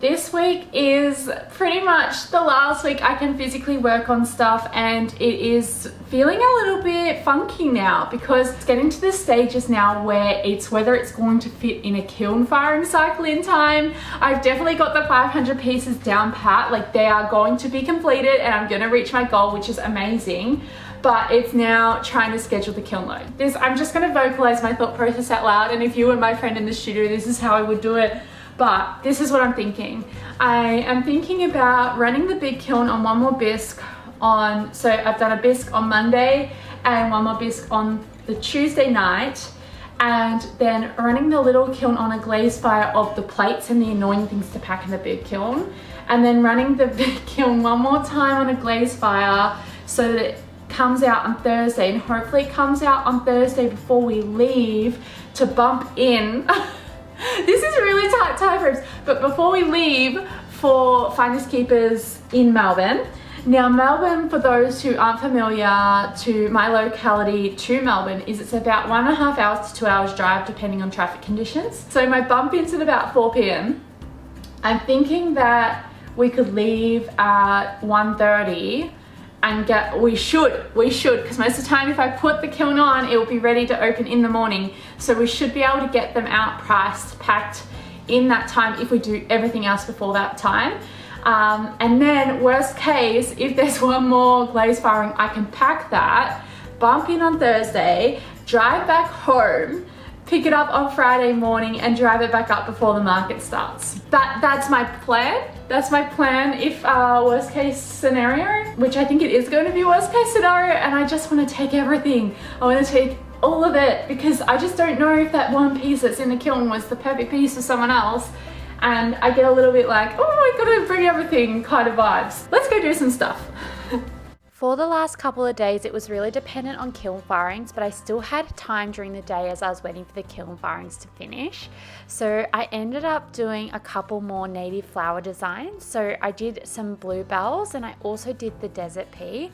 this week is pretty much the last week I can physically work on stuff, and it is feeling a little bit funky now because it's getting to the stages now where it's whether it's going to fit in a kiln firing cycle in time. I've definitely got the 500 pieces down pat, like they are going to be completed and I'm going to reach my goal, which is amazing. But it's now trying to schedule the kiln load. I'm just going to vocalize my thought process out loud, and if you were my friend in the studio, this is how I would do it. But this is what I'm thinking. I am thinking about running the big kiln on one more bisque on, so I've done a bisque on Monday and one more bisque on the Tuesday night, and then running the little kiln on a glaze fire of the plates and the annoying things to pack in the big kiln, and then running the big kiln one more time on a glaze fire so that it comes out on Thursday, and hopefully it comes out on Thursday before we leave to bump in. This is really tight time frames, but before we leave for Finders Keepers in Melbourne. Now Melbourne, for those who aren't familiar to my locality to Melbourne, it's about 1.5 hours to 2 hours drive depending on traffic conditions. So my bump in's at about 4 p.m. I'm thinking that we could leave at 1:30 and we should, because most of the time if I put the kiln on, it will be ready to open in the morning. So we should be able to get them out, priced, packed in that time if we do everything else before that time. And then worst case, if there's one more glaze firing, I can pack that, bump in on Thursday, drive back home, pick it up on Friday morning and drive it back up before the market starts. That's my plan. That's my plan if worst case scenario, which I think it is going to be worst case scenario, and I just want to take everything. I want to take all of it because I just don't know if that one piece that's in the kiln was the perfect piece for someone else, and I get a little bit like, oh, I gotta bring everything kind of vibes. Let's go do some stuff. For the last couple of days, it was really dependent on kiln firings, but I still had time during the day as I was waiting for the kiln firings to finish. So I ended up doing a couple more native flower designs. So I did some bluebells and I also did the desert pea.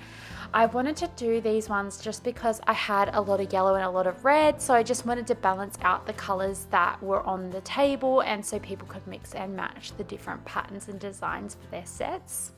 I wanted to do these ones just because I had a lot of yellow and a lot of red, so I just wanted to balance out the colors that were on the table and so people could mix and match the different patterns and designs for their sets.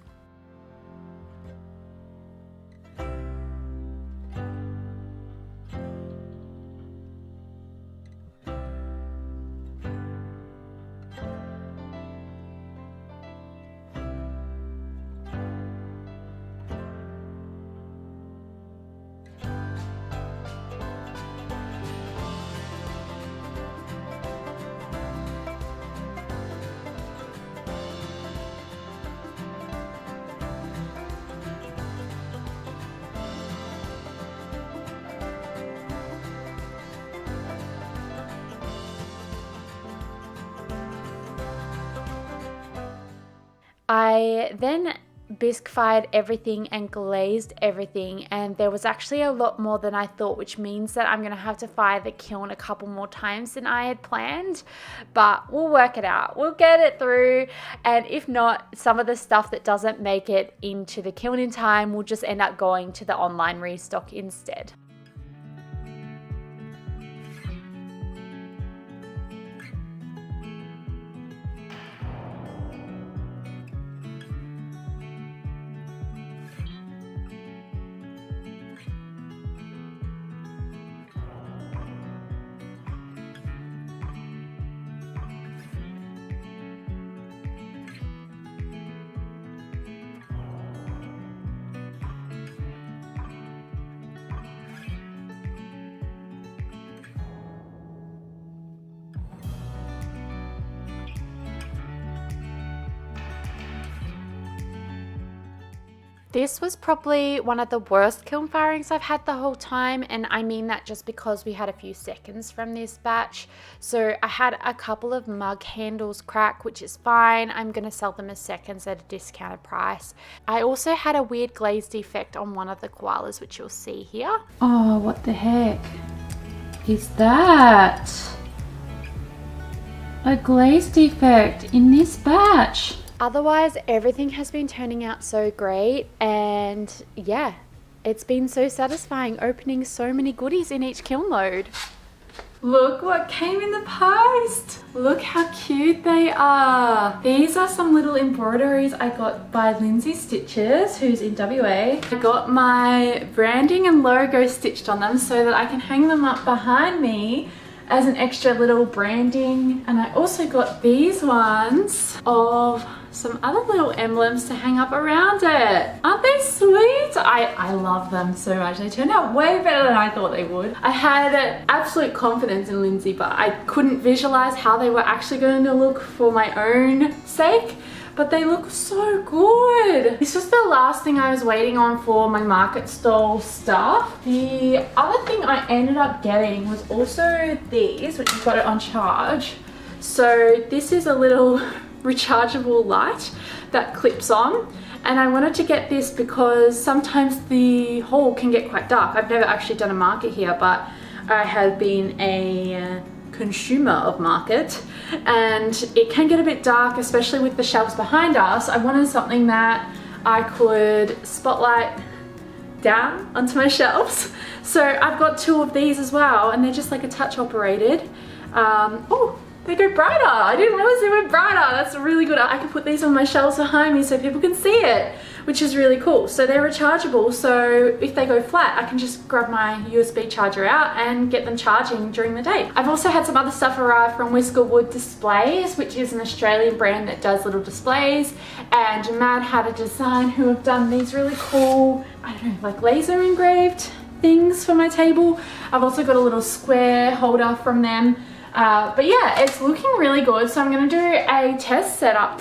I then bisque fired everything and glazed everything, and there was actually a lot more than I thought, which means that I'm going to have to fire the kiln a couple more times than I had planned, but we'll work it out. We'll get it through, and if not, some of the stuff that doesn't make it into the kiln in time will just end up going to the online restock instead. This was probably one of the worst kiln firings I've had the whole time, and I mean that just because we had a few seconds from this batch. So I had a couple of mug handles crack, which is fine. I'm going to sell them as seconds at a discounted price. I also had a weird glaze defect on one of the koalas, which you'll see here. Oh, what the heck is that? A glaze defect in this batch. Otherwise, everything has been turning out so great, and yeah, it's been so satisfying opening so many goodies in each kiln load. Look what came in the post. Look how cute they are. These are some little embroideries I got by Lindsay Stitches, who's in WA. I got my branding and logo stitched on them so that I can hang them up behind me as an extra little branding. And I also got these ones of some other little emblems to hang up around it. Aren't they sweet? I love them so much. They turned out way better than I thought they would. I had absolute confidence in Lindsay, but I couldn't visualize how they were actually going to look for my own sake. But they look so good. This was the last thing I was waiting on for my market stall stuff. The other thing I ended up getting was also these, which I've got it on charge. So this is a little rechargeable light that clips on, and I wanted to get this because sometimes the hall can get quite dark. I've never actually done a market here, but I have been a consumer of market, and it can get a bit dark, especially with the shelves behind us. I wanted something that I could spotlight down onto my shelves. So I've got 2 of these as well, and they're just like a touch operated. Oh, they go brighter. I didn't realize they went brighter. That's really good. I can put these on my shelves behind me so people can see it, which is really cool. So they're rechargeable, so if they go flat, I can just grab my USB charger out and get them charging during the day. I've also had some other stuff arrive from Whisker Wood Displays, which is an Australian brand that does little displays, and Mad Hatter Design, who have done these really cool, I don't know, like laser engraved things for my table. I've also got a little square holder from them. But yeah, it's looking really good, so I'm going to do a test setup.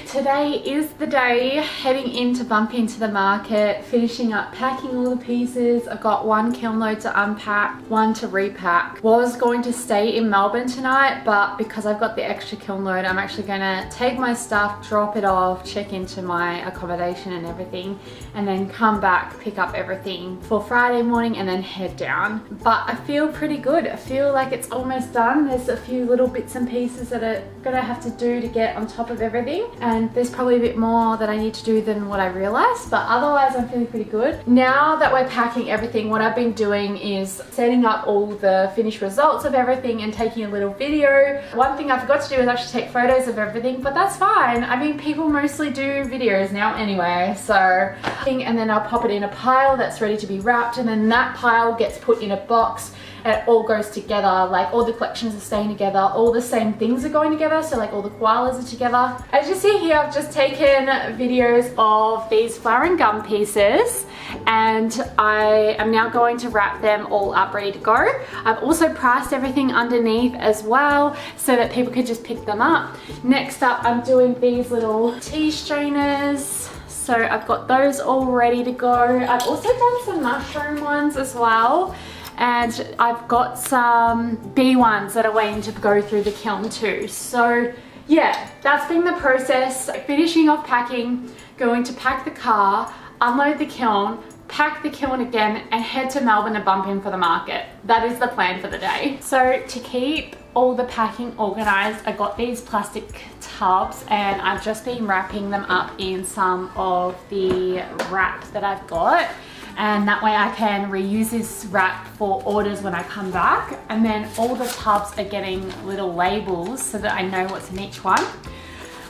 today is the day heading in to bump into the market, finishing up packing all the pieces. I've got one kiln load to unpack, one to repack. Was going to stay in Melbourne tonight, but because I've got the extra kiln load, I'm actually gonna take my stuff, drop it off, check into my accommodation and everything, and then come back, pick up everything for Friday morning and then head down. But I feel pretty good. I feel like it's almost done. There's a few little bits and pieces that are gonna have to do to get on top of everything, and there's probably a bit more that I need to do than what I realized, but otherwise I'm feeling pretty good. Now that we're packing everything, what I've been doing is setting up all the finished results of everything and taking a little video. One thing I forgot to do is actually take photos of everything, but that's fine. I mean, people mostly do videos now anyway, so. And then I'll pop it in a pile that's ready to be wrapped, and then that pile gets put in a box and it all goes together. Like all the collections are staying together, all the same things are going together, so like all the koalas are together. As you see here, I've just taken videos of these flower and gum pieces, and I am now going to wrap them all up ready to go. I've also priced everything underneath as well so that people could just pick them up. Next up, I'm doing these little tea strainers. So I've got those all ready to go. I've also done some mushroom ones as well. And I've got some bee ones that are waiting to go through the kiln too. So yeah, that's been the process. Finishing off packing, going to pack the car, unload the kiln, pack the kiln again, and head to Melbourne to bump in for the market. That is the plan for the day. So to keep all the packing organized, I got these plastic tubs and I've just been wrapping them up in some of the wrap that I've got. And that way I can reuse this wrap for orders when I come back. And then all the tubs are getting little labels so that I know what's in each one.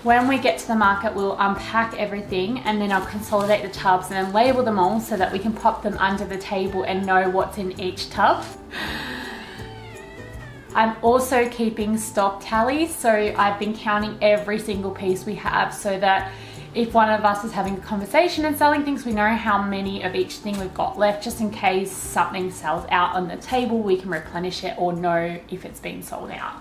When we get to the market, we'll unpack everything and then I'll consolidate the tubs and then label them all so that we can pop them under the table and know what's in each tub. I'm also keeping stock tallies, so I've been counting every single piece we have so that if one of us is having a conversation and selling things, we know how many of each thing we've got left, just in case something sells out on the table, we can replenish it or know if it's been sold out.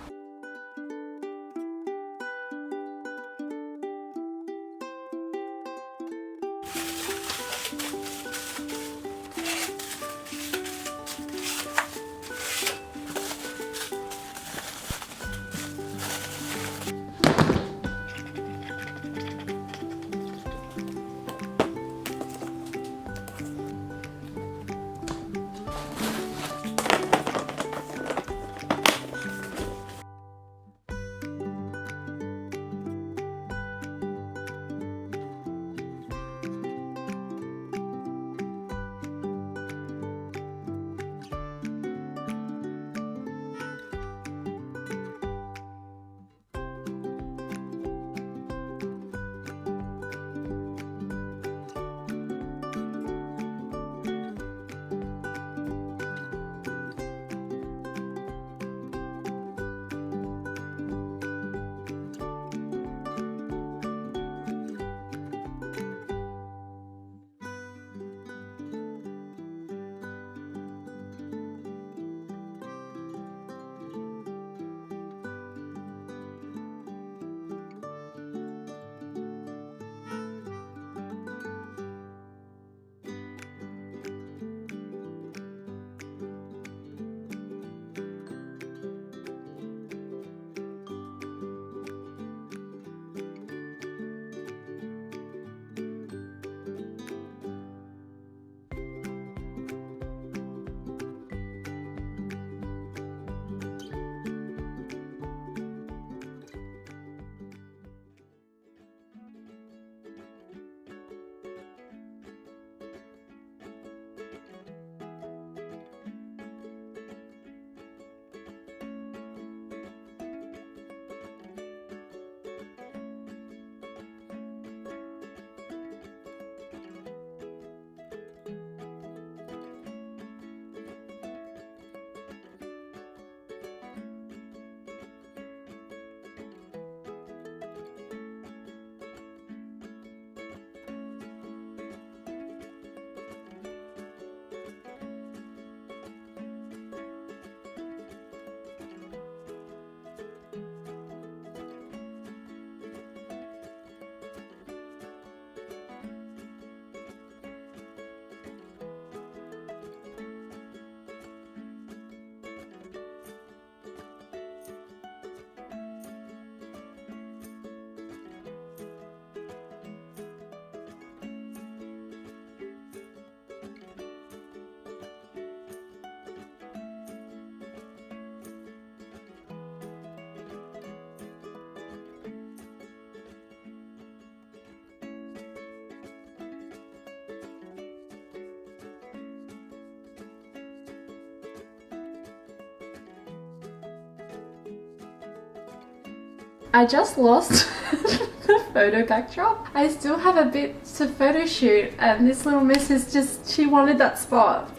I just lost the photo backdrop. I still have a bit to photo shoot and this little miss is just, she wanted that spot.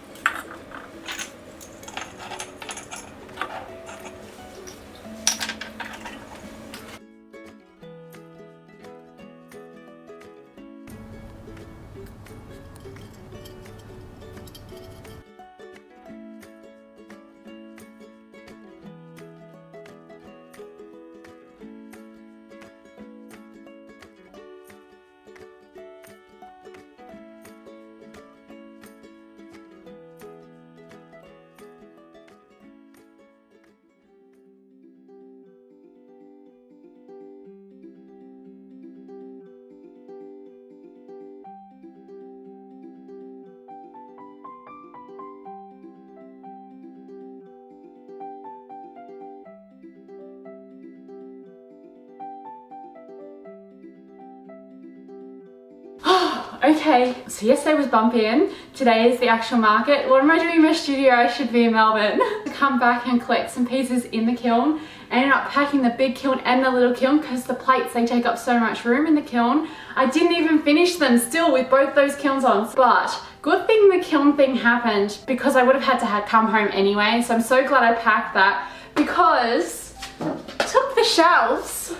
Okay, so yesterday was bumping. Today is the actual market. What am I doing in my studio? I should be in Melbourne. To come back and collect some pieces in the kiln. I ended up packing the big kiln and the little kiln because the plates, they take up so much room in the kiln. I didn't even finish them still with both those kilns on. But good thing the kiln thing happened because I would have had to come home anyway. So I'm so glad I packed that because I took the shelves,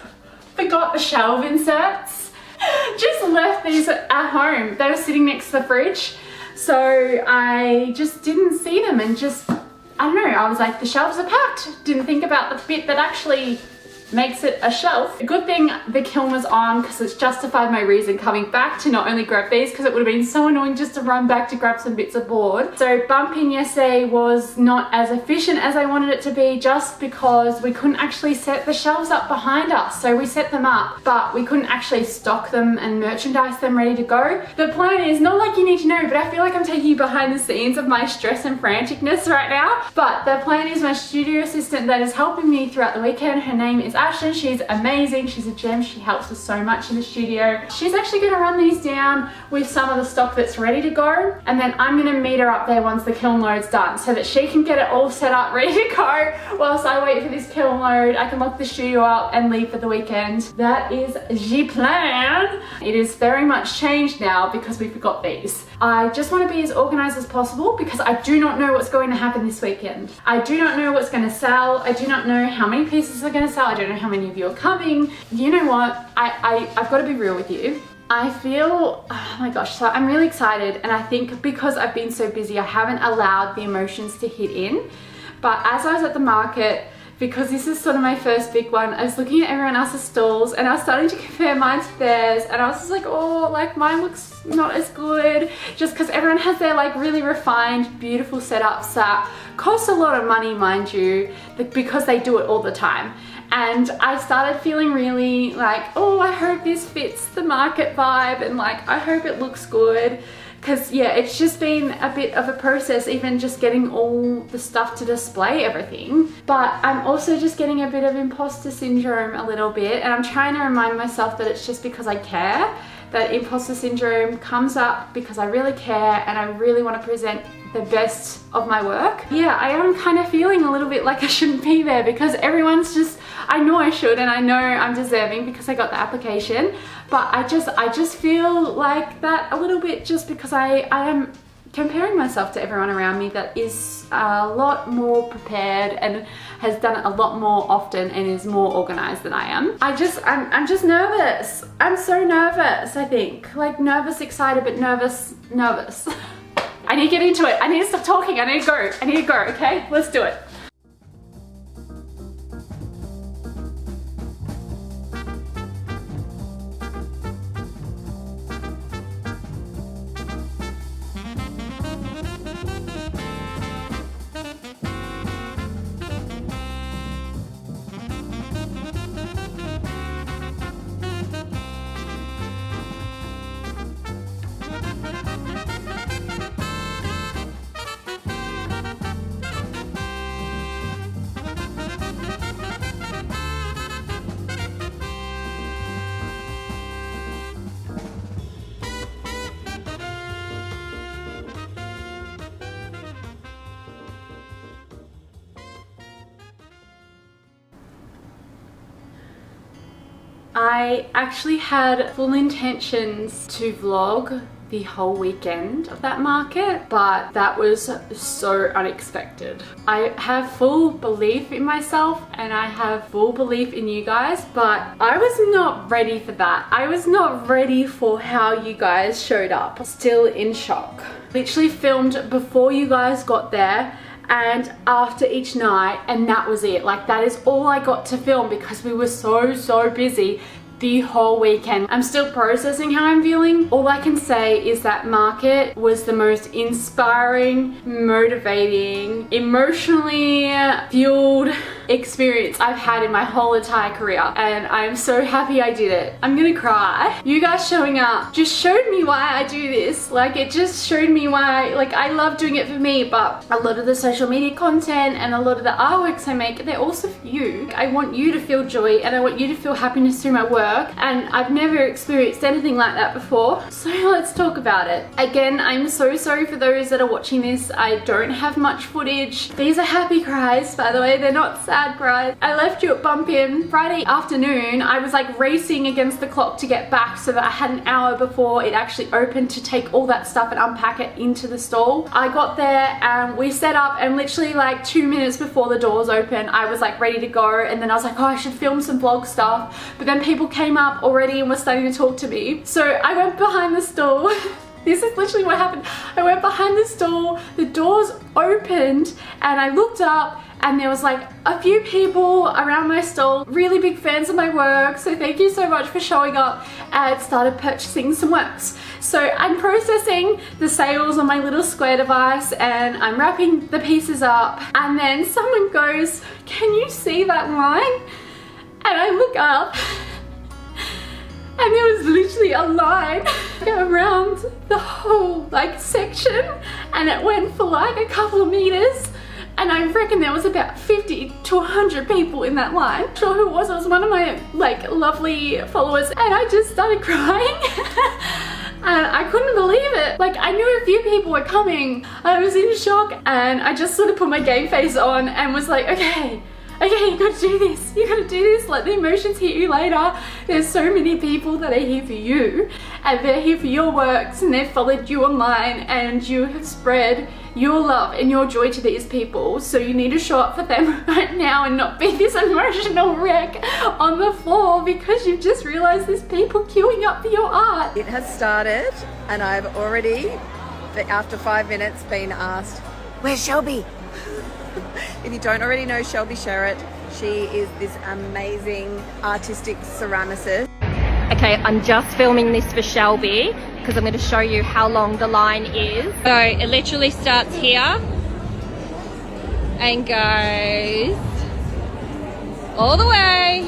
forgot the shelf inserts. Just left these at home. They were sitting next to the fridge, so I just didn't see them and just, I don't know, I was like, the shelves are packed. Didn't think about the bit that actually makes it a shelf. Good thing the kiln was on because it's justified my reason coming back to not only grab these because it would have been so annoying just to run back to grab some bits of board. So bumping yesterday was not as efficient as I wanted it to be just because we couldn't actually set the shelves up behind us. So we set them up, but we couldn't actually stock them and merchandise them ready to go. The plan is, not like you need to know, but I feel like I'm taking you behind the scenes of my stress and franticness right now. But the plan is my studio assistant that is helping me throughout the weekend, her name is Ashton. She's amazing. She's a gem. She helps us so much in the studio. She's actually going to run these down with some of the stock that's ready to go, and then I'm going to meet her up there once the kiln load's done so that she can get it all set up ready to go whilst I wait for this kiln load. I can lock the studio up and leave for the weekend. That is the plan. It is very much changed now because we forgot these. I just want to be as organized as possible because I do not know what's going to happen this weekend. I do not know what's going to sell. I do not know how many pieces are going to sell. I don't know how many of you are coming. You know what? I've got to be real with you. I feel, oh my gosh, so I'm really excited, and I think because I've been so busy, I haven't allowed the emotions to hit in. But as I was at the market, because this is sort of my first big one, I was looking at everyone else's stalls and I was starting to compare mine to theirs, and I was just like, oh, like mine looks not as good, just because everyone has their like really refined, beautiful setups that cost a lot of money, mind you, because they do it all the time. And I started feeling really like, oh, I hope this fits the market vibe, and like, I hope it looks good. Because yeah, it's just been a bit of a process, even just getting all the stuff to display everything. But I'm also just getting a bit of imposter syndrome a little bit, and I'm trying to remind myself that it's just because I care. That imposter syndrome comes up because I really care and I really want to present the best of my work. Yeah, I am kind of feeling a little bit like I shouldn't be there because everyone's just, I know I should and I know I'm deserving because I got the application, but I just feel like that a little bit just because I am comparing myself to everyone around me that is a lot more prepared and has done it a lot more often and is more organized than I am. I'm just nervous. I'm so nervous, I think. Like nervous, excited, but nervous. I need to get into it. I need to stop talking. I need to go, okay? Let's do it. I actually had full intentions to vlog the whole weekend of that market, but that was so unexpected. I have full belief in myself and I have full belief in you guys, but I was not ready for that. I was not ready for how you guys showed up. Still in shock. Literally filmed before you guys got there and after each night, and that was it. Like, that is all I got to film because we were so busy the whole weekend. I'm still processing how I'm feeling. All I can say is that market was the most inspiring, motivating, emotionally fueled experience I've had in my whole entire career, and I'm so happy I did it. I'm gonna cry. You guys showing up just showed me why I do this. Like, it just showed me why, like, I love doing it for me, but a lot of the social media content and a lot of the artworks I make, they're also for you. I want you to feel joy and I want you to feel happiness through my work, and I've never experienced anything like that before. So let's talk about it. Again, I'm so sorry for those that are watching this. I don't have much footage. These are happy cries, by the way. They're not sad cries. I left you at Bump In Friday afternoon. I was like racing against the clock to get back so that I had an hour before it actually opened to take all that stuff and unpack it into the stall. I got there and we set up, and literally like 2 minutes before the doors open, I was like ready to go, and then I was like, oh, I should film some vlog stuff. But then people came up already and were starting to talk to me. So I went behind the stall. This is literally what happened. I went behind the stall, the doors opened, and I looked up and there was like a few people around my stall, really big fans of my work, so thank you so much for showing up, and started purchasing some works. So I'm processing the sales on my little square device and I'm wrapping the pieces up, and then someone goes, can you see that line? And I look up and there was literally a line around the whole like section, and it went for like a couple of meters, and I reckon there was about 50 to 100 people in that line. I'm not sure who it was one of my like lovely followers, and I just started crying. And I couldn't believe it. Like, I knew a few people were coming. I was in shock, and I just sort of put my game face on and was like, okay, you gotta do this, you gotta do this, let the emotions hit you later. There's so many people that are here for you, and they're here for your works, and they've followed you online, and you have spread your love and your joy to these people, so you need to show up for them right now and not be this emotional wreck on the floor because you've just realized there's people queuing up for your art. It has started, and I've already, after 5 minutes, been asked, where's Shelby? If you don't already know Shelby Sherritt, she is this amazing artistic ceramicist. Okay, I'm just filming this for Shelby because I'm going to show you how long the line is. So it literally starts here and goes all the way,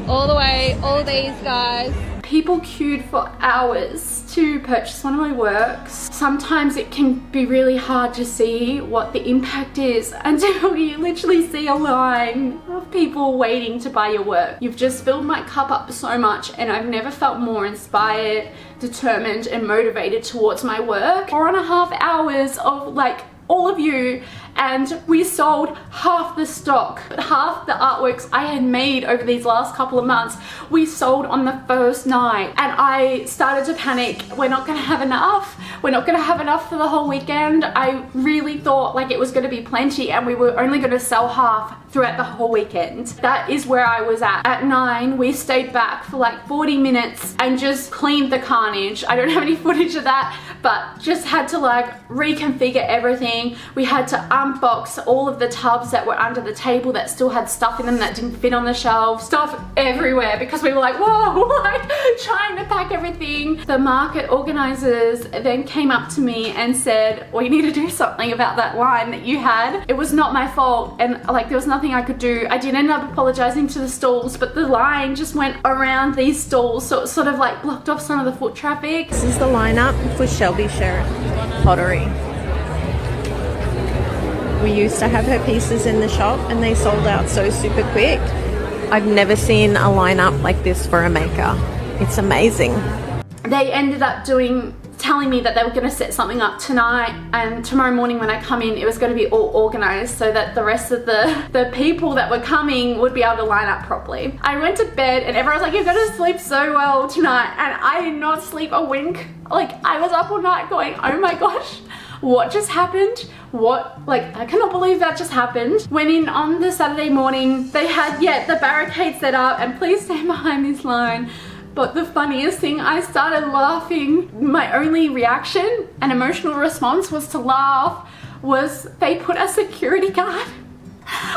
all these guys. People queued for hours to purchase one of my works. Sometimes it can be really hard to see what the impact is until you literally see a line of people waiting to buy your work. You've just filled my cup up so much, and I've never felt more inspired, determined, and motivated towards my work. 4.5 hours of like all of you, and we sold half the stock. Half the artworks I had made over these last couple of months, we sold on the first night, and I started to panic. We're not gonna have enough. We're not gonna have enough for the whole weekend. I really thought like it was gonna be plenty, and we were only gonna sell half throughout the whole weekend. That is where I was at. At 9, we stayed back for like 40 minutes and just cleaned the carnage. I don't have any footage of that, but just had to like reconfigure everything. We had to unbox all of the tubs that were under the table that still had stuff in them that didn't fit on the shelf. Stuff everywhere because we were like, whoa, like trying to pack everything. The market organizers then came up to me and said, well, you need to do something about that line that you had. It was not my fault, and like there was nothing I could do. I did end up apologizing to the stalls, but the line just went around these stalls, so it sort of like blocked off some of the foot traffic. This is the lineup for Shelby Sherritt pottery. We used to have her pieces in the shop and they sold out so super quick. I've never seen a lineup like this for a maker. It's amazing. They ended up doing telling me that they were going to set something up tonight, and tomorrow morning when I come in it was going to be all organized so that the rest of the people that were coming would be able to line up properly. I went to bed and everyone was like, you're going to sleep so well tonight, and I did not sleep a wink. Like, I was up all night going, oh my gosh, what just happened? What, like, I cannot believe that just happened. Went in on the Saturday morning, they had, the barricade set up, and please stand behind this line. But the funniest thing, I started laughing. My only reaction and emotional response was to laugh, was they put a security guard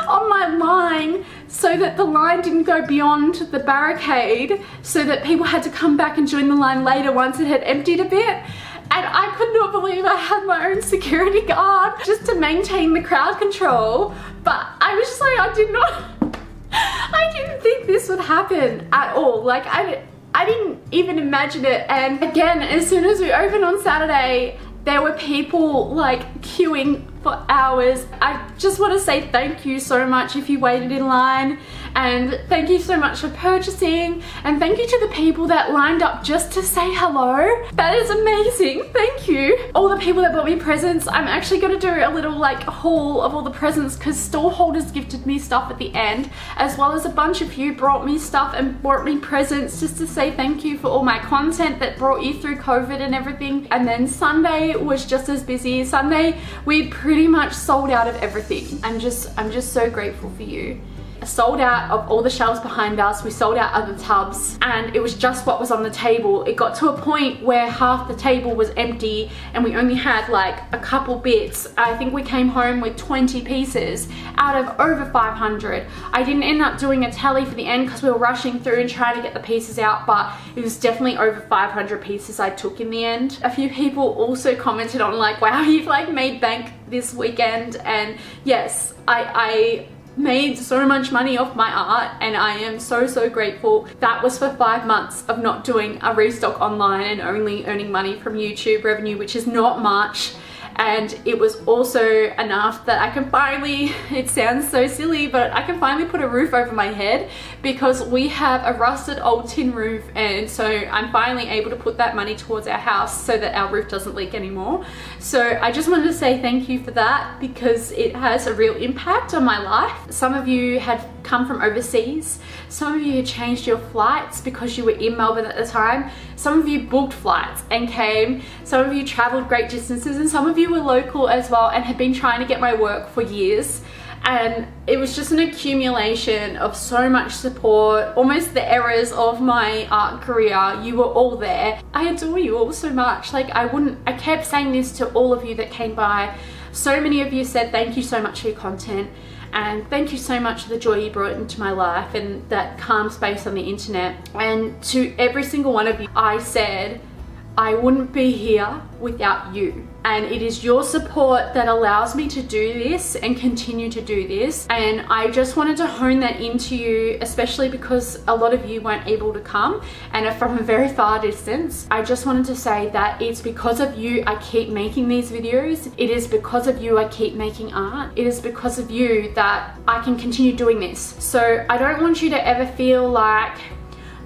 on my line so that the line didn't go beyond the barricade, so that people had to come back and join the line later once it had emptied a bit. And I could not believe I had my own security guard just to maintain the crowd control. But I was just like, I didn't think this would happen at all. Like, I didn't even imagine it. And again, as soon as we opened on Saturday, there were people like queuing for hours. I just want to say thank you so much if you waited in line, and thank you so much for purchasing, and thank you to the people that lined up just to say hello. That is amazing. Thank you. All the people that bought me presents, I'm actually going to do a little like haul of all the presents, because store holders gifted me stuff at the end, as well as a bunch of you brought me stuff and brought me presents just to say thank you for all my content that brought you through COVID and everything. And then Sunday was just as busy. Sunday we pretty much sold out of everything. I'm just so grateful for you. Sold out of all the shelves behind us, we sold out of the tubs, and it was just what was on the table. It got to a point where half the table was empty and we only had like a couple bits. I think we came home with 20 pieces out of over 500. I didn't end up doing a tally for the end because we were rushing through and trying to get the pieces out, but it was definitely over 500 pieces I took in the end. A few people also commented on like, wow, you've like made bank this weekend. And yes, I made so much money off my art, and I am so grateful. That was for 5 months of not doing a restock online and only earning money from YouTube revenue, which is not much. And it was also enough that I can finally, it sounds so silly, but I can finally put a roof over my head, because we have a rusted old tin roof, and so I'm finally able to put that money towards our house so that our roof doesn't leak anymore. So I just wanted to say thank you for that, because it has a real impact on my life. Some of you had come from overseas. Some of you had changed your flights because you were in Melbourne at the time. Some of you booked flights and came. Some of you traveled great distances, and some of you were local as well and had been trying to get my work for years. And it was just an accumulation of so much support, almost the errors of my art career. You were all there. I adore you all so much. Like, I kept saying this to all of you that came by. So many of you said thank you so much for your content, and thank you so much for the joy you brought into my life and that calm space on the internet. And to every single one of you, I said I wouldn't be here without you. And it is your support that allows me to do this and continue to do this. And I just wanted to hone that into you, especially because a lot of you weren't able to come and are from a very far distance. I just wanted to say that it's because of you I keep making these videos. It is because of you I keep making art. It is because of you that I can continue doing this. So I don't want you to ever feel like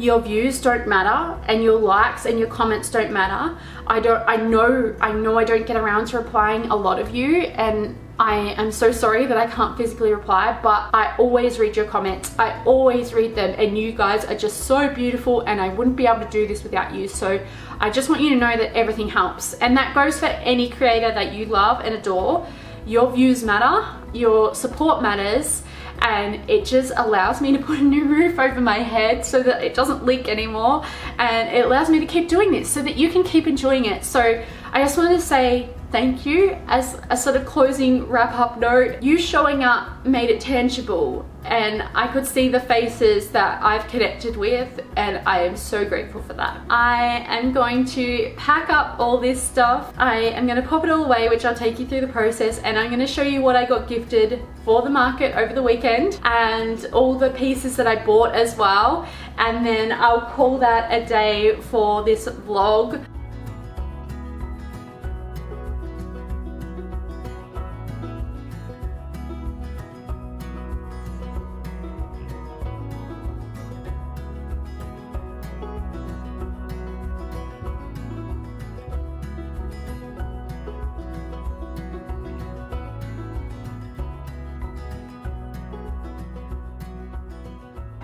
your views don't matter and your likes and your comments don't matter. I know I don't get around to replying a lot of you, and I am so sorry that I can't physically reply, but I always read your comments. I always read them, and you guys are just so beautiful, and I wouldn't be able to do this without you. So I just want you to know that everything helps, and that goes for any creator that you love and adore. Your views matter, your support matters, and it just allows me to put a new roof over my head so that it doesn't leak anymore, and it allows me to keep doing this so that you can keep enjoying it. So I just wanted to say thank you as a sort of closing wrap up note. You showing up made it tangible, and I could see the faces that I've connected with, and I am so grateful for that. I am going to pack up all this stuff. I am going to pop it all away, which I'll take you through the process, and I'm going to show you what I got gifted for the market over the weekend and all the pieces that I bought as well, and then I'll call that a day for this vlog.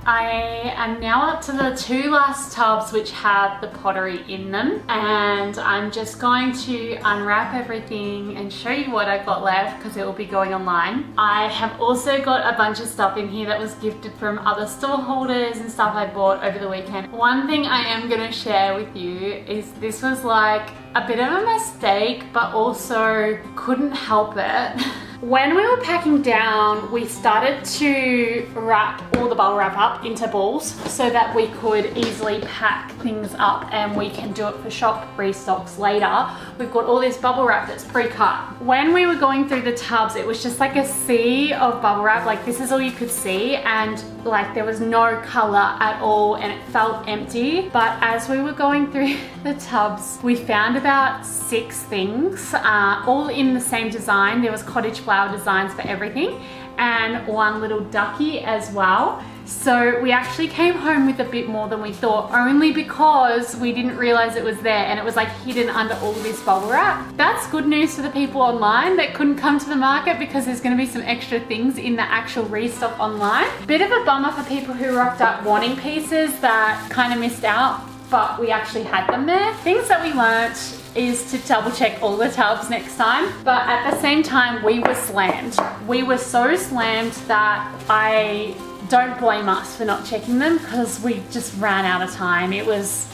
I am now up to the 2 last tubs which have the pottery in them, and I'm just going to unwrap everything and show you what I've got left because it will be going online. I have also got a bunch of stuff in here that was gifted from other store holders and stuff I bought over the weekend. One thing I am going to share with you is this was like a bit of a mistake, but also couldn't help it. When we were packing down, we started to wrap all the bubble wrap up into balls so that we could easily pack things up and we can do it for shop restocks later. We've got all this bubble wrap that's pre-cut. When we were going through the tubs, it was just like a sea of bubble wrap. Like this is all you could see, and like there was no color at all and it felt empty. But as we were going through the tubs, we found about 6 things, all in the same design. There was cottage flower designs for everything and one little ducky as well. So we actually came home with a bit more than we thought, only because we didn't realize it was there and it was like hidden under all this bubble wrap. That's good news for the people online that couldn't come to the market, because there's going to be some extra things in the actual restock online. Bit of a bummer for people who rocked up wanting pieces that kind of missed out, but we actually had them there. Things that we learnt is to double check all the tubs next time, but at the same time we were slammed. We were so slammed that I don't blame us for not checking them, because we just ran out of time. It was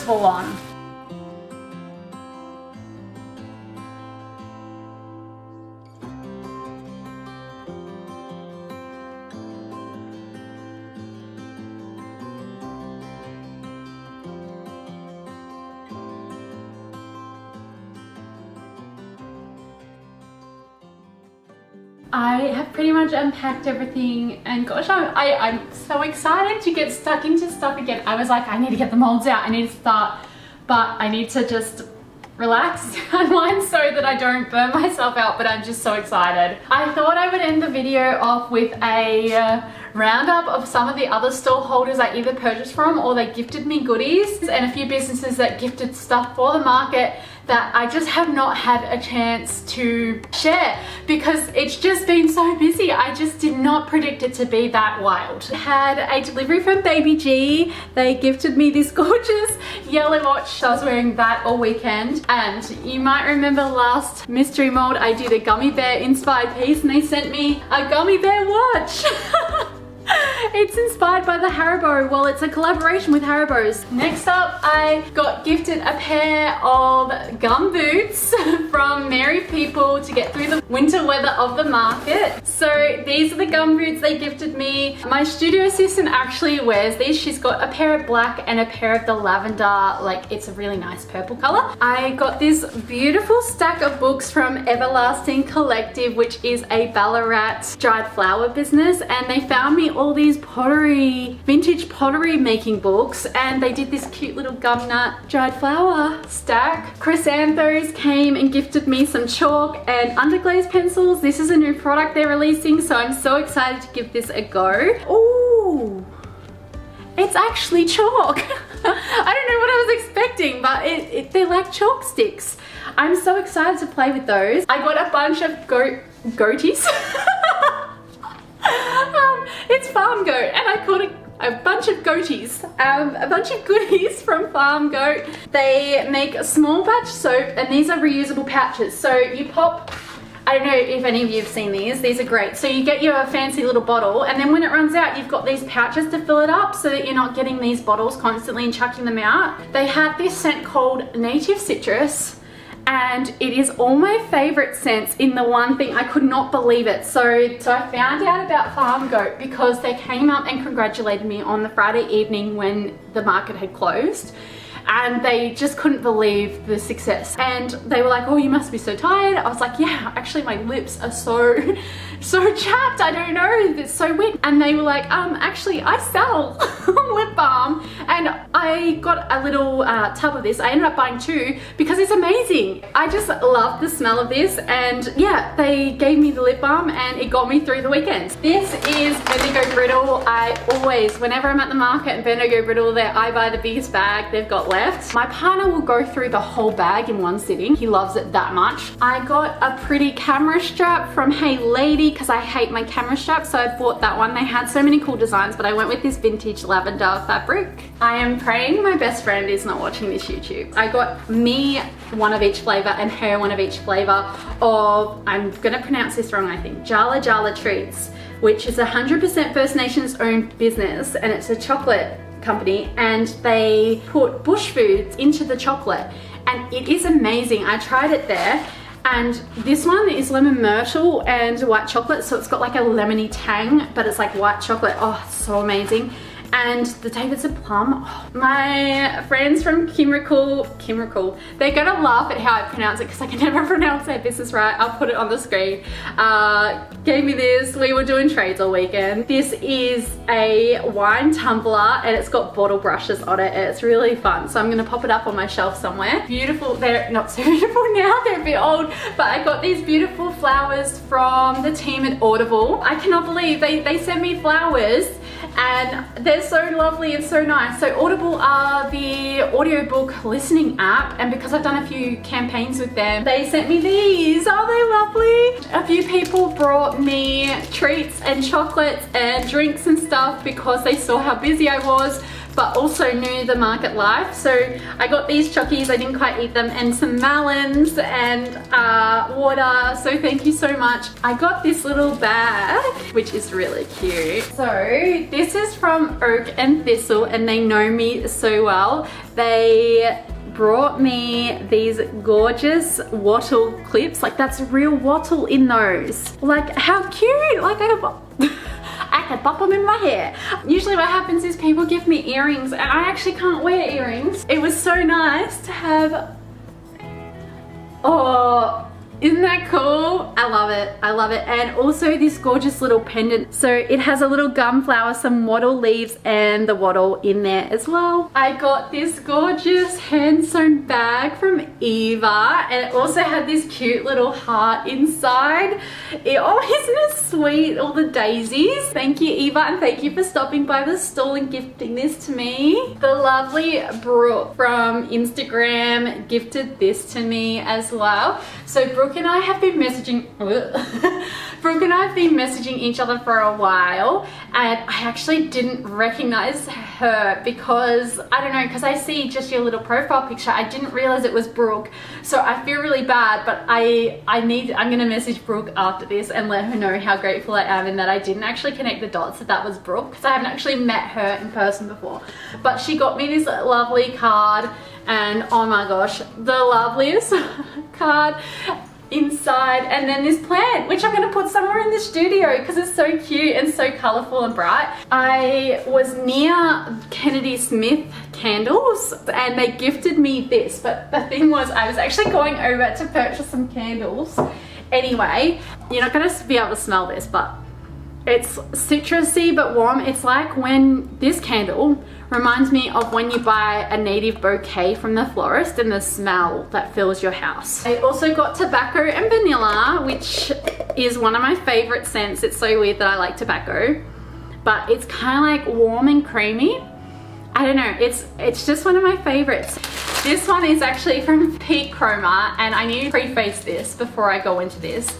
full on. I have pretty much unpacked everything, and gosh, I'm so excited to get stuck into stuff again. I was like, I need to get the molds out, I need to start, but I need to just relax unwind so that I don't burn myself out, but I'm just so excited. I thought I would end the video off with a roundup of some of the other store holders I either purchased from or they gifted me goodies, and a few businesses that gifted stuff for the market that I just have not had a chance to share because it's just been so busy. I just did not predict it to be that wild. I had a delivery from Baby G. They gifted me this gorgeous yellow watch. I was wearing that all weekend, and you might remember last mystery mold I did a gummy bear inspired piece and they sent me a gummy bear watch. It's inspired by the Haribo. Well, it's a collaboration with Haribo's. Next up, I got gifted a pair of gum boots from Merry People to get through the winter weather of the market. So these are the gum boots they gifted me. My studio assistant actually wears these. She's got a pair of black and a pair of the lavender, like it's a really nice purple color. I got this beautiful stack of books from Everlasting Collective, which is a Ballarat dried flower business, and they found me all these vintage pottery making books, and they did this cute little gum nut dried flower stack. Chrysanthos came and gifted me some chalk and underglaze pencils. This is a new product they're releasing, so I'm so excited to give this a go. Ooh, it's actually chalk. I don't know what I was expecting, but they're like chalk sticks. I'm so excited to play with those. I got a bunch of goatees. It's Farm Goat, and I caught a bunch of goatees, a bunch of goodies from Farm Goat. They make a small batch soap, and these are reusable pouches. So you pop, I don't know if any of you have seen these are great. So you get your fancy little bottle, and then when it runs out, you've got these pouches to fill it up so that you're not getting these bottles constantly and chucking them out. They have this scent called Native Citrus, and it is all my favorite scents in the one thing. I could not believe it. So I found out about Farm Goat because they came up and congratulated me on the Friday evening when the market had closed, and they just couldn't believe the success. And they were like, oh, you must be so tired. I was like, yeah, actually my lips are so chapped, I don't know, it's so wet. And they were like, actually I sell lip balm, and I got a little tub of this. I ended up buying 2 because it's amazing. I just love the smell of this, and yeah, they gave me the lip balm and it got me through the weekend. This is Bendigo Brittle. I always, whenever I'm at the market and Bendigo Brittle there, I buy the biggest bag they've got left. left. My partner will go through the whole bag in one sitting. He loves it that much. I got a pretty camera strap from Hey Lady because I hate my camera strap, so I bought that one. They had so many cool designs, but I went with this vintage lavender fabric. I am praying my best friend is not watching this YouTube. I got me one of each flavor and her one of each flavor of, I'm gonna pronounce this wrong I think, Jala Jala Treats, which is 100% First Nations owned business, and it's a chocolate company, and they put bush foods into the chocolate, and it is amazing. I tried it there, and this one is lemon myrtle and white chocolate, so it's got like a lemony tang, but it's like white chocolate. Oh, it's so amazing. And the Davidson plum. Oh, my friends from Kimrical, they're gonna laugh at how I pronounce it because I can never pronounce their business right. I'll put it on the screen. Gave me this. We were doing trades all weekend. This is a wine tumbler and it's got bottle brushes on it. It's really fun. So I'm gonna pop it up on my shelf somewhere. Beautiful. They're not so beautiful now. They're a bit old, but I got these beautiful flowers from the team at Audible. I cannot believe they sent me flowers, and they're so lovely and so nice. So Audible are the audiobook listening app, and because I've done a few campaigns with them, they sent me these. Oh, they're lovely. A few people brought me treats and chocolates and drinks and stuff because they saw how busy I was, but also knew the market life. So I got these chockies, I didn't quite eat them, and some melons and water. So thank you so much. I got this little bag, which is really cute. So this is from Oak and Thistle, and they know me so well. They brought me these gorgeous wattle clips. Like, that's real wattle in those. Like, how cute. Like, I can pop them in my hair. Usually what happens is people give me earrings, and I actually can't wear earrings. It was so nice to have. Oh, isn't that cool? I love it. I love it. And also this gorgeous little pendant. So it has a little gum flower, some wattle leaves, and the wattle in there as well. I got this gorgeous hand sewn bag from Eva, and it also had this cute little heart inside. Isn't it sweet? All the daisies. Thank you, Eva, and thank you for stopping by the stall and gifting this to me. The lovely Brooke from Instagram gifted this to me as well. So Brooke and I have been messaging each other for a while, and I actually didn't recognize her because, I don't know, because I see just your little profile picture. I didn't realize it was Brooke, so I feel really bad, but I'm gonna message Brooke after this and let her know how grateful I am and that I didn't actually connect the dots that was Brooke, because I haven't actually met her in person before. But she got me this lovely card, and oh my gosh, the loveliest card inside, and then this plant, which I'm going to put somewhere in the studio because it's so cute and so colourful and bright. I was near Kennedy Smith candles and they gifted me this, but the thing was I was actually going over to purchase some candles. Anyway, you're not going to be able to smell this, but it's citrusy but warm. It's like when this candle reminds me of when you buy a native bouquet from the florist and the smell that fills your house. I also got tobacco and vanilla, which is one of my favorite scents. It's so weird that I like tobacco, but it's kind of like warm and creamy. I don't know, it's just one of my favorites. This one is actually from Peak Chroma, and I need to preface this before I go into this.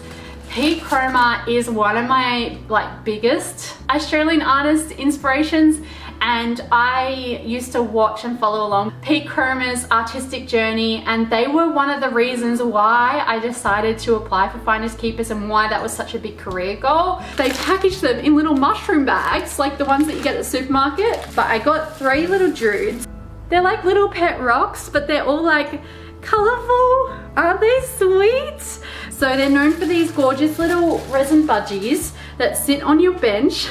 Peak Chroma is one of my biggest Australian artist inspirations, and I used to watch and follow along Peak Chroma's artistic journey, and they were one of the reasons why I decided to apply for Finders Keepers and why that was such a big career goal. They packaged them in little mushroom bags like the ones that you get at the supermarket, but I got 3 little druids. They're like little pet rocks, but they're all like colourful. Aren't they sweet? So they're known for these gorgeous little resin budgies that sit on your bench,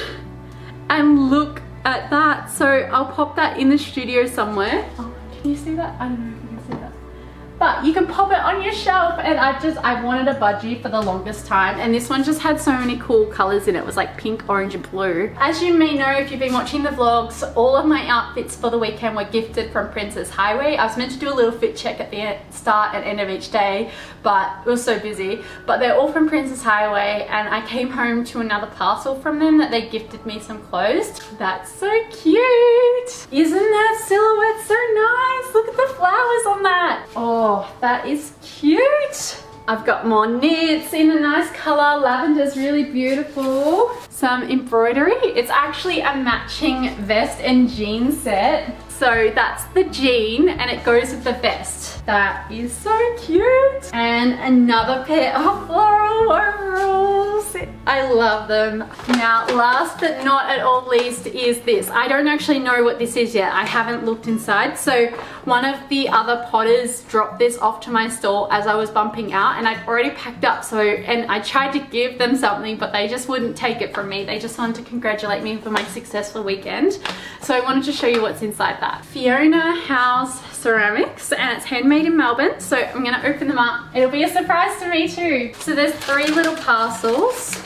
and look at that. So I'll pop that in the studio somewhere. Oh, can you see that? I don't know if you can see that. but you can pop it on your shelf, and I wanted a budgie for the longest time, and this one just had so many cool colors in it. It was like pink, orange and blue. As you may know if you've been watching the vlogs, all of my outfits for the weekend were gifted from Princess Highway. I was meant to do a little fit check at the start and end of each day, but it was so busy. But they're all from Princess Highway, and I came home to another parcel from them that they gifted me some clothes. That's so cute. Isn't that silhouette so nice? Look at the flowers on that. Oh, that is cute. I've got more knits in a nice color. Lavender's really beautiful. Some embroidery. It's actually a matching vest and jean set. So that's the jean and it goes with the vest. That is so cute. And another pair of floral overalls. I love them. Now, last but not at all least is this. I don't actually know what this is yet. I haven't looked inside. So one of the other potters dropped this off to my stall as I was bumping out, and I'd already packed up. And I tried to give them something, but they just wouldn't take it from me. They just wanted to congratulate me for my successful weekend. So I wanted to show you what's inside that. Fiona House ceramics, and it's handmade in Melbourne. So I'm gonna open them up. It'll be a surprise to me too. So there's 3 little parcels.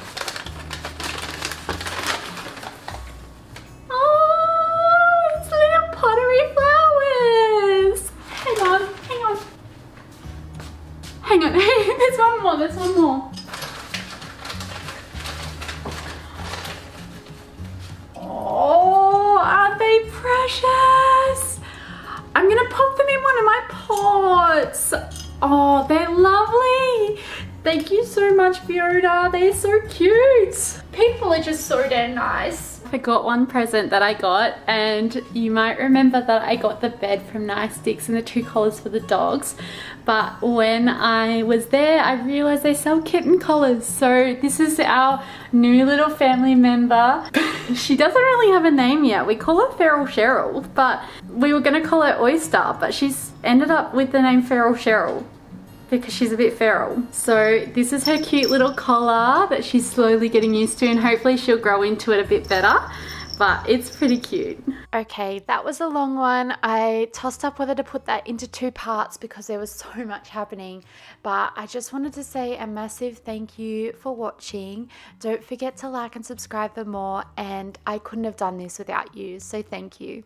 Oh, it's little pottery flowers. Hang on, hang on. Hang on, there's one more, there's one more. Oh, aren't they precious? I'm gonna pop them in one of my pots. Oh, they're lovely. Thank you so much, Fiona. They're so cute. People are just so damn nice. I got one present that I got, and you might remember that I got the bed from Nice Sticks and the 2 collars for the dogs. But when I was there, I realized they sell kitten collars. So this is our new little family member. She doesn't really have a name yet. We call her Feral Cheryl, but we were gonna call her Oyster, but she's ended up with the name Feral Cheryl because she's a bit feral. So this is her cute little collar that she's slowly getting used to, and hopefully she'll grow into it a bit better. But it's pretty cute. Okay, that was a long one. I tossed up whether to put that into 2 parts because there was so much happening. But I just wanted to say a massive thank you for watching. Don't forget to like and subscribe for more, and I couldn't have done this without you, so thank you.